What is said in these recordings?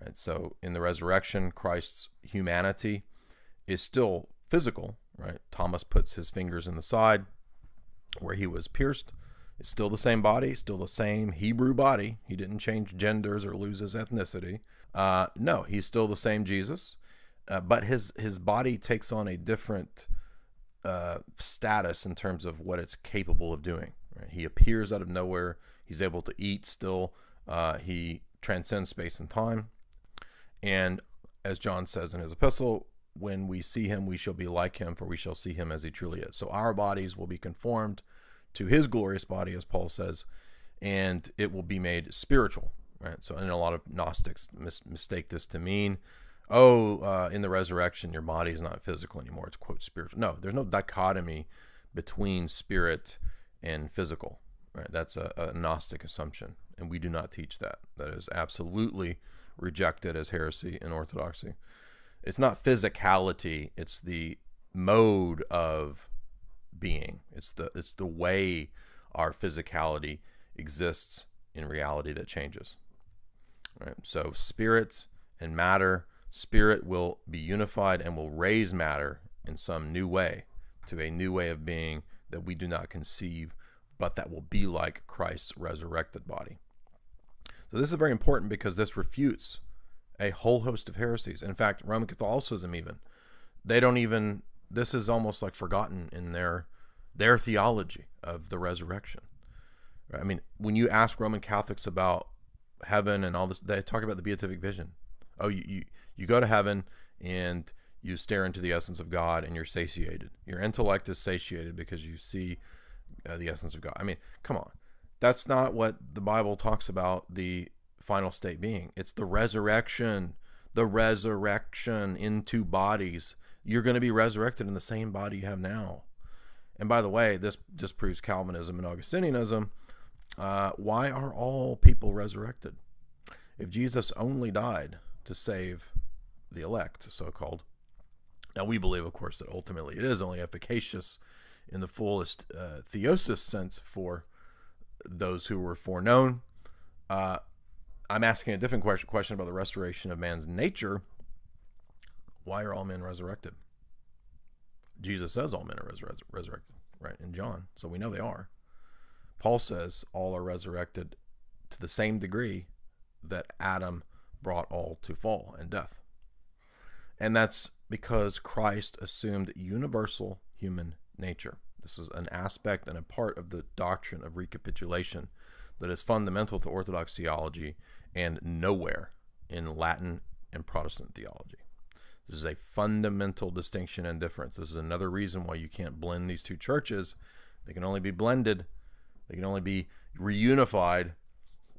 Right? So in the resurrection, Christ's humanity is still physical. Right? Thomas puts his fingers in the side where he was pierced. It's still the same body, still the same Hebrew body. He didn't change genders or lose his ethnicity. No, he's still the same Jesus, but his body takes on a different status in terms of what it's capable of doing. Right? He appears out of nowhere. He's able to eat still. He transcends space and time. And as John says in his epistle, when we see him, we shall be like him, for we shall see him as he truly is. So our bodies will be conformed to his glorious body, as Paul says, and it will be made spiritual. Right? So, and a lot of Gnostics mistake this to mean, in the resurrection, your body is not physical anymore. It's, quote, spiritual. No, there's no dichotomy between spirit and physical. Right? That's a Gnostic assumption, and we do not teach that. That is absolutely rejected as heresy in Orthodoxy. It's not physicality, it's the mode of being. It's the way our physicality exists in reality that changes. Right? So spirit and matter, spirit will be unified and will raise matter in some new way to a new way of being that we do not conceive, but that will be like Christ's resurrected body. So this is very important because this refutes a whole host of heresies. In fact, Roman Catholicism even, this is almost like forgotten in their theology of the resurrection. Right? I mean, when you ask Roman Catholics about heaven and all this, they talk about the beatific vision. Oh, you go to heaven and you stare into the essence of God and you're satiated. Your intellect is satiated because you see the essence of God. I mean, come on. That's not what the Bible talks about the final state being. It's the resurrection into bodies. You're going to be resurrected in the same body you have now. And by the way, this just proves Calvinism and Augustinianism. Why are all people resurrected? If Jesus only died to save the elect, so-called. Now we believe, of course, that ultimately it is only efficacious in the fullest theosis sense for those who were foreknown. I'm asking a different question about the restoration of man's nature. Why are all men resurrected? Jesus says all men are resurrected, right, in John, so we know they are. Paul says all are resurrected to the same degree that Adam brought all to fall and death. And that's because Christ assumed universal human nature. This is an aspect and a part of the doctrine of recapitulation that is fundamental to Orthodox theology and nowhere in Latin and Protestant theology. This is a fundamental distinction and difference. This is another reason why you can't blend these two churches. They can only be blended. They can only be reunified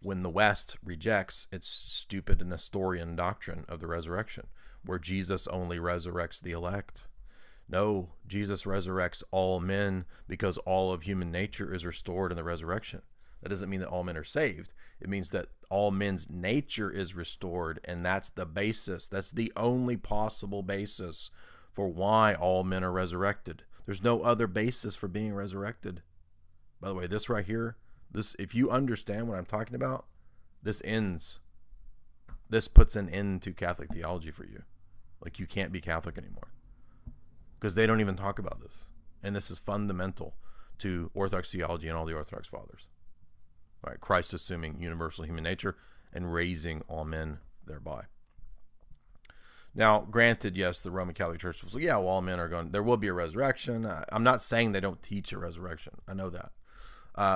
when the West rejects its stupid Nestorian doctrine of the resurrection, where Jesus only resurrects the elect. No, Jesus resurrects all men because all of human nature is restored in the resurrection. That doesn't mean that all men are saved. It means that all men's nature is restored, and that's the basis. That's the only possible basis for why all men are resurrected. There's no other basis for being resurrected. By the way, this right here, if you understand what I'm talking about, this puts an end to Catholic theology for you. Like, you can't be Catholic anymore because they don't even talk about this. And this is fundamental to Orthodox theology and all the Orthodox fathers. All right, Christ assuming universal human nature and raising all men thereby. Now, granted, yes, the Roman Catholic Church was like, yeah, well, all men are going, there will be a resurrection. I'm not saying they don't teach a resurrection. I know that.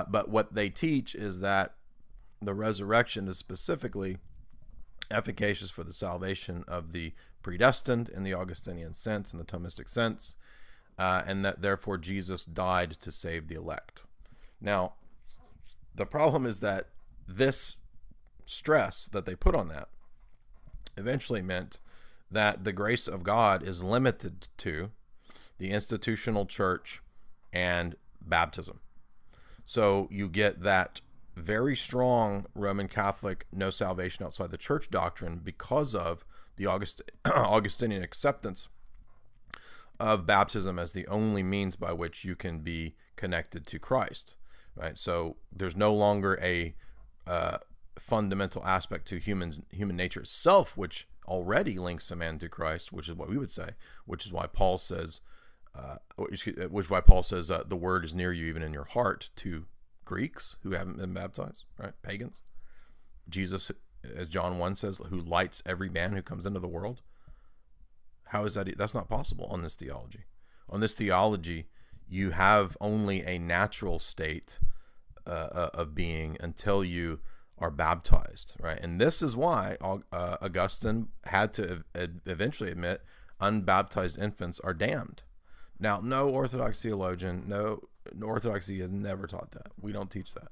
But what they teach is that the resurrection is specifically efficacious for the salvation of the predestined in the Augustinian sense, in the Thomistic sense, and that therefore Jesus died to save the elect. Now, the problem is that this stress that they put on that eventually meant that the grace of God is limited to the institutional church and baptism. So you get that very strong Roman Catholic no salvation outside the church doctrine because of the Augustinian acceptance of baptism as the only means by which you can be connected to Christ. Right? So there's no longer a fundamental aspect to human nature itself, which already links a man to Christ, which is what we would say, which is why Paul says, the word is near you, even in your heart, to Greeks who haven't been baptized, right? Pagans. Jesus, as John 1 says, who lights every man who comes into the world. How is that? That's not possible on this theology. On this theology, you have only a natural state of being until you are baptized, right? And this is why Augustine had to eventually admit unbaptized infants are damned. Now, no Orthodox theologian, no Orthodoxy has never taught that. We don't teach that.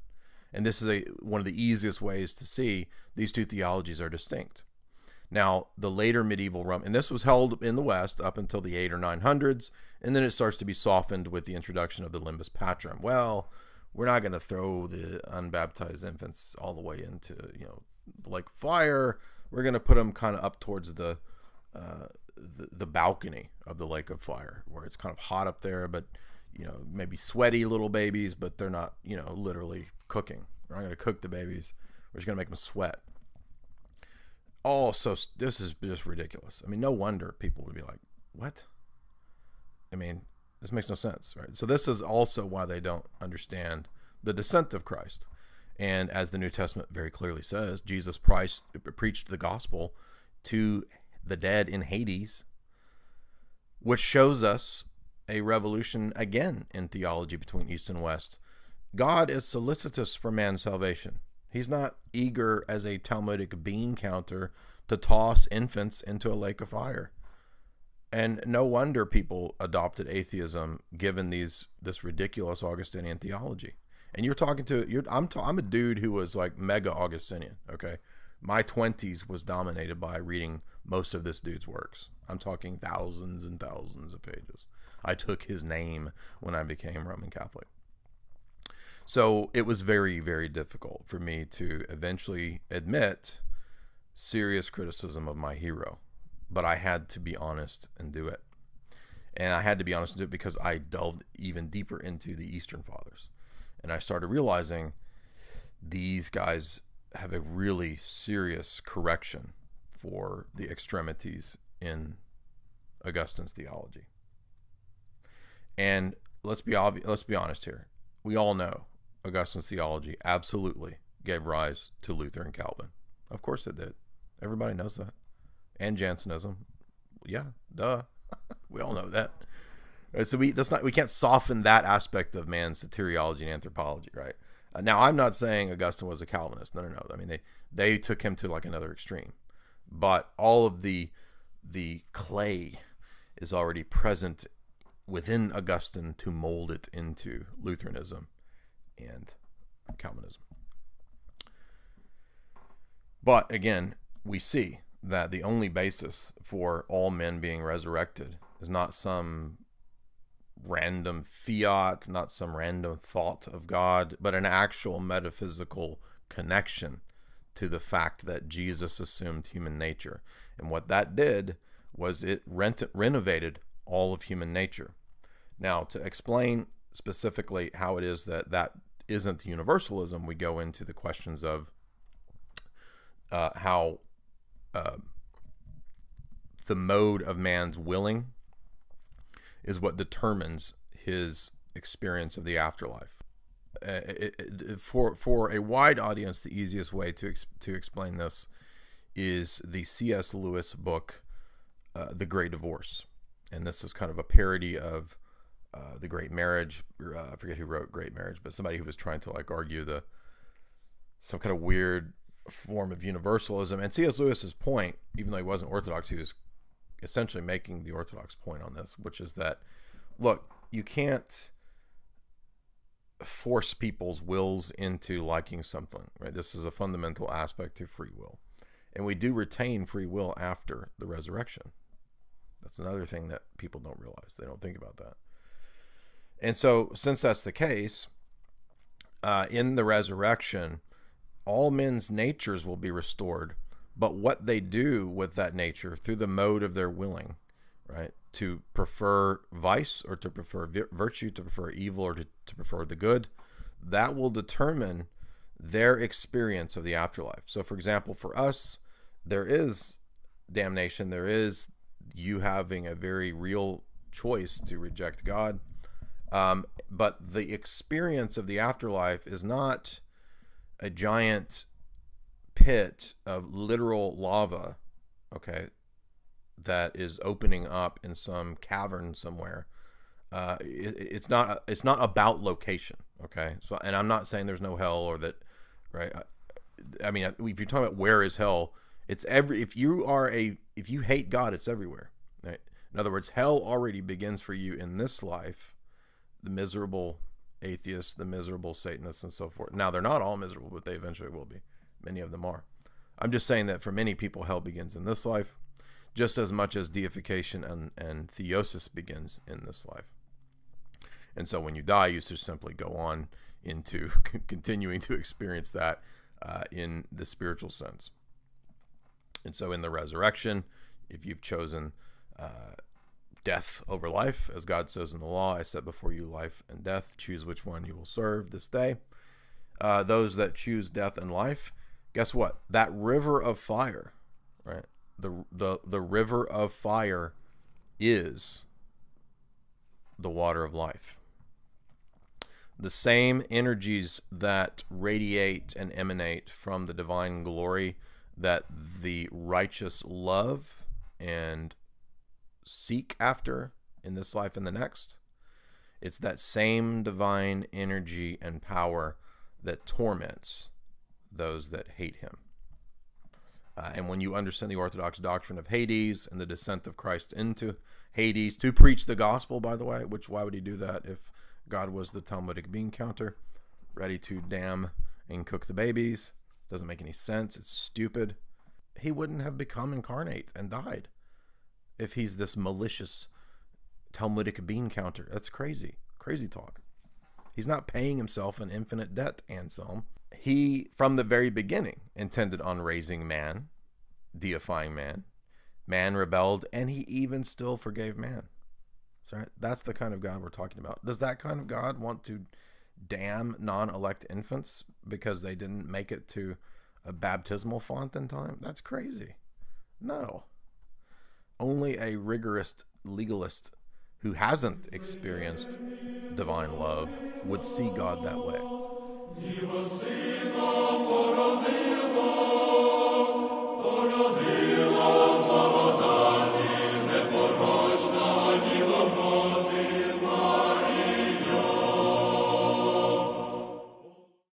And this is one of the easiest ways to see these two theologies are distinct. Now, the later medieval Rome, and this was held in the West up until the 800s or 900s, and then it starts to be softened with the introduction of the Limbus Patrum. Well, we're not going to throw the unbaptized infants all the way into, the lake of fire. We're going to put them kind of up towards the balcony of the lake of fire, where it's kind of hot up there, but maybe sweaty little babies, but they're not, literally cooking. We're not going to cook the babies. We're just going to make them sweat. So this is just ridiculous. I mean, no wonder people would be like, what? I mean, this makes no sense, right? So this is also why they don't understand the descent of Christ. And as the New Testament very clearly says, Jesus preached the gospel to the dead in Hades, which shows us a revolution again in theology between East and West. God is solicitous for man's salvation. He's not eager as a Talmudic bean counter to toss infants into a lake of fire. And no wonder people adopted atheism given this ridiculous Augustinian theology. And I'm a dude who was like mega Augustinian, okay? My 20s was dominated by reading most of this dude's works. I'm talking thousands and thousands of pages. I took his name when I became Roman Catholic. So it was very, very difficult for me to eventually admit serious criticism of my hero. But I had to be honest and do it. And I had to be honest and do it because I delved even deeper into the Eastern Fathers. And I started realizing these guys have a really serious correction for the extremities in Augustine's theology. And let's be honest here. We all know Augustine's theology absolutely gave rise to Luther and Calvin. Of course it did. Everybody knows that. And Jansenism. Yeah, duh. We all know that. Right, so we can't soften that aspect of man's soteriology and anthropology, right? Now, I'm not saying Augustine was a Calvinist. No. I mean, they took him to like another extreme. But all of the clay is already present within Augustine to mold it into Lutheranism and Calvinism. But again, we see that the only basis for all men being resurrected is not some random fiat, not some random thought of God, but an actual metaphysical connection to the fact that Jesus assumed human nature. And what that did was it renovated all of human nature. Now, to explain specifically how it is that isn't universalism, we go into the questions of how the mode of man's willing is what determines his experience of the afterlife. For a wide audience, the easiest way to explain this is the C.S. Lewis book, The Great Divorce. And this is kind of a parody of The Great Marriage. I forget who wrote Great Marriage, but somebody who was trying to like argue some kind of weird form of universalism. And C.S. Lewis's point, even though he wasn't Orthodox, he was essentially making the Orthodox point on this, which is that, look, you can't force people's wills into liking something, right? This is a fundamental aspect to free will. And we do retain free will after the resurrection. That's another thing that people don't realize. They don't think about that. And so, since that's the case, in the resurrection, all men's natures will be restored, but what they do with that nature through the mode of their willing, right, to prefer vice or to prefer virtue, to prefer evil or to prefer the good, that will determine their experience of the afterlife. So, for example, for us, there is damnation. There is you having a very real choice to reject God. But the experience of the afterlife is not a giant pit of literal lava, okay, that is opening up in some cavern somewhere. It's not about location, okay. So, and I'm not saying there's no hell or that, right? I mean, if you're talking about where is hell, it's if you hate God, it's everywhere, right? In other words, hell already begins for you in this life. The miserable atheists, the miserable Satanists, and so forth. Now, they're not all miserable, but they eventually will be. Many of them are. I'm just saying that for many people, hell begins in this life, just as much as deification and theosis begins in this life. And so when you die, you just simply go on into continuing to experience that in the spiritual sense. And so in the resurrection, if you've chosen death over life, as God says in the law, I set before you life and death, choose which one you will serve this day. Those that choose death and life, guess what? That river of fire, right? The river of fire is the water of life. The same energies that radiate and emanate from the divine glory that the righteous love and seek after in this life and the next, it's that same divine energy and power that torments those that hate him. And when you understand the Orthodox doctrine of Hades and the descent of Christ into Hades to preach the gospel, by the way, which why would he do that if God was the Talmudic bean counter, ready to damn and cook the babies? Doesn't make any sense. It's stupid. He wouldn't have become incarnate and died if he's this malicious Talmudic bean counter. That's crazy. Crazy talk. He's not paying himself an infinite debt, Anselm. He, from the very beginning, intended on raising man, deifying man. Man rebelled, and he even still forgave man. So that's the kind of God we're talking about. Does that kind of God want to damn non-elect infants because they didn't make it to a baptismal font in time? That's crazy. No. Only a rigorous legalist who hasn't experienced divine love would see God that way.